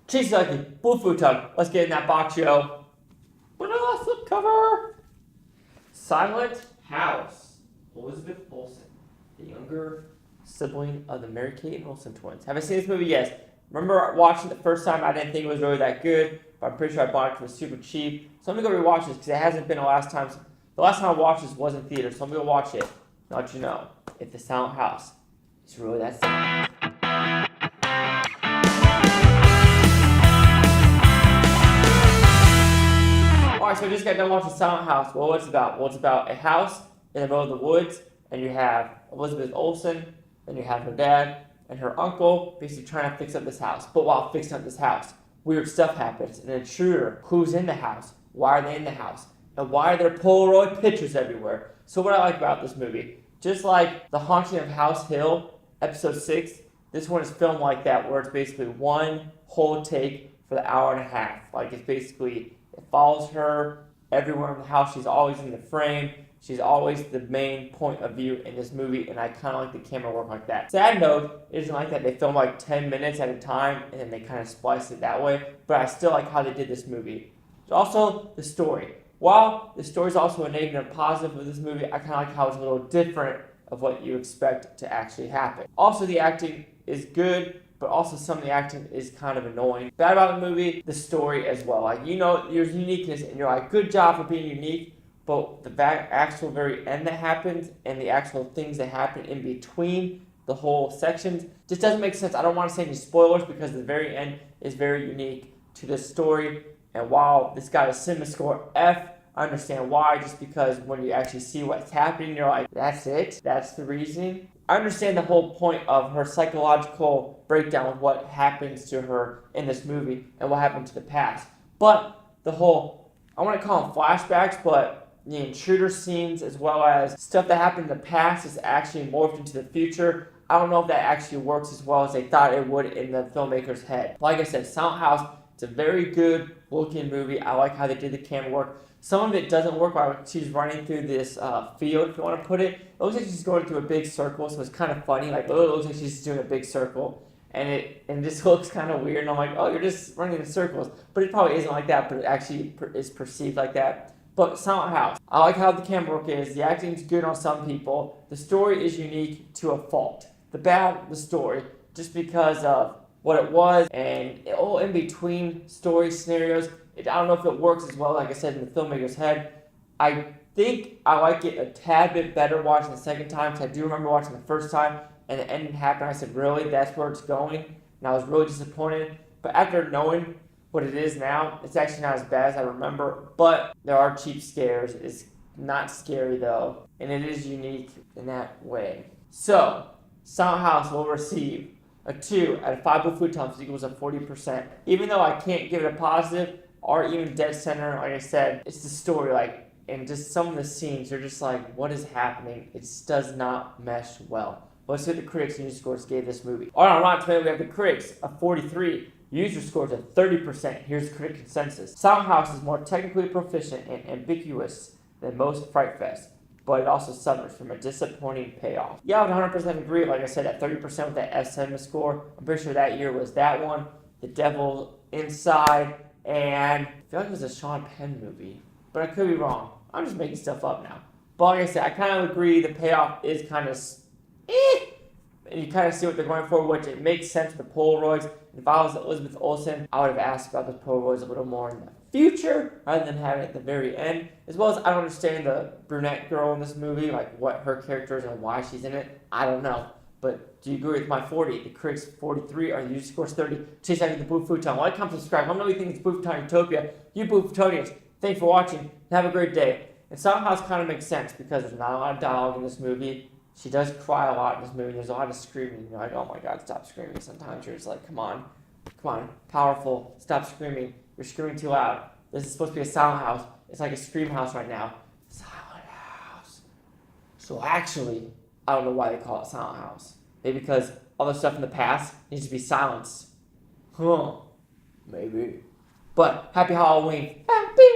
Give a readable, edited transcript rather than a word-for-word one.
Trese lucky, blue Futon. Let's get in that box, yo. Flip cover. Silent House. Elizabeth Olsen, the younger sibling of the Mary-Kate and Olsen twins. Have I seen this movie? Yes. Remember watching it the first time, I didn't think it was really that good, but I'm pretty sure I bought it because it was super cheap. So I'm going to go rewatch this because it hasn't been the last time. The last time I watched this was in theater, so I'm going to watch it and let you know if the Silent House is really that silent. Alright, so I just got done watching Silent House. Well, what's it about? Well, it's about a house in the middle of the woods, and you have Elizabeth Olsen, and you have her dad and her uncle basically trying to fix up this house. But while fixing up this house, weird stuff happens. An intruder. Who's in the house? Why are they in the house? And why are there Polaroid pictures everywhere? So what I like about this movie, just like The Haunting of House Hill, episode 6, this one is filmed like that, where it's basically one whole take for the hour and a half. Like it's basically, it follows her everywhere in the house. She's always in the frame. She's always the main point of view in this movie, and I kind of like the camera work like that. Sad note, it isn't like that. They film like 10 minutes at a time, and then they kind of splice it that way, but I still like how they did this movie. Also, the story. While the story is also a negative and positive of this movie, I kind of like how it's a little different of what you expect to actually happen. Also, the acting is good, but also some of the acting is kind of annoying. Bad about the movie, the story as well. Like, you know, there's uniqueness, and you're like, good job for being unique, but the actual very end that happens and the actual things that happen in between the whole sections just doesn't make sense. I don't want to say any spoilers because the very end is very unique to this story. And while this got a cinema score F, I understand why, just because when you actually see what's happening, you're like, that's it? That's the reasoning? I understand the whole point of her psychological breakdown with what happens to her in this movie and what happened to the past. But the whole, I want to call them flashbacks, but the intruder scenes as well as stuff that happened in the past is actually morphed into the future. I don't know if that actually works as well as they thought it would in the filmmaker's head. Like I said, Silent House, it's a very good looking movie. I like how they did the camera work. Some of it doesn't work while she's running through this field, if you want to put it. It looks like she's going through a big circle, so it's kind of funny. Like, oh, it looks like she's doing a big circle. And it just looks kind of weird. And I'm like, oh, you're just running in circles. But it probably isn't like that, but it actually is perceived like that. But Silent House, I like how the camera work is. The acting's good on some people. The story is unique to a fault. The story, just because of what it was and all in between story scenarios. I don't know if it works as well, like I said, in the filmmaker's head. I think I like it a tad bit better watching the second time, because I do remember watching the first time and the ending happened. I said, really? That's where it's going? And I was really disappointed. But after knowing what it is now, it's actually not as bad as I remember. But there are cheap scares. It's not scary though, and it is unique in that way. So, Silent House will receive a 2 out of 5 blue futons, which equals a 40%. Even though I can't give it a positive or even dead center, like I said, it's the story, like, and just some of the scenes are just like, what is happening? It just does not mesh well. Let's see what the critics and user scores gave this movie. Alright, on Rotten Tomatoes, we have the critics a 43. User scores at 30%. Here's the critic consensus. Silent House is more technically proficient and ambiguous than most Fright Fest, but it also suffers from a disappointing payoff. Yeah, I would 100% agree. Like I said, at 30% with that S cinema score, I'm pretty sure that year was that one, The Devil Inside, and I feel like it was a Sean Penn movie, but I could be wrong. I'm just making stuff up now. But like I said, I kind of agree the payoff is kind of and you kind of see what they're going for, which it makes sense with the Polaroids. If I was Elizabeth Olsen, I would have asked about the Polaroids a little more in the future rather than having it at the very end. As well as I don't understand the brunette girl in this movie, like what her character is and why she's in it. I don't know. But do you agree with my 40? The critics 43, or the user scores 30. Chase after the Blue Futon. Like, comment, subscribe. Let me know what you think it's Blue Futon Utopia. You Blue Futonians, thanks for watching and have a great day. And Silent House kind of makes sense because there's not a lot of dialogue in this movie. She does cry a lot in this movie. There's a lot of screaming. You're like, oh my god, stop screaming. Sometimes you're just like, come on, powerful, stop screaming. You're screaming too loud. This is supposed to be a silent house. It's like a scream house right now. Silent house. So actually, I don't know why they call it silent house. Maybe because all the stuff in the past needs to be silenced. Huh. Maybe. But happy Halloween. Happy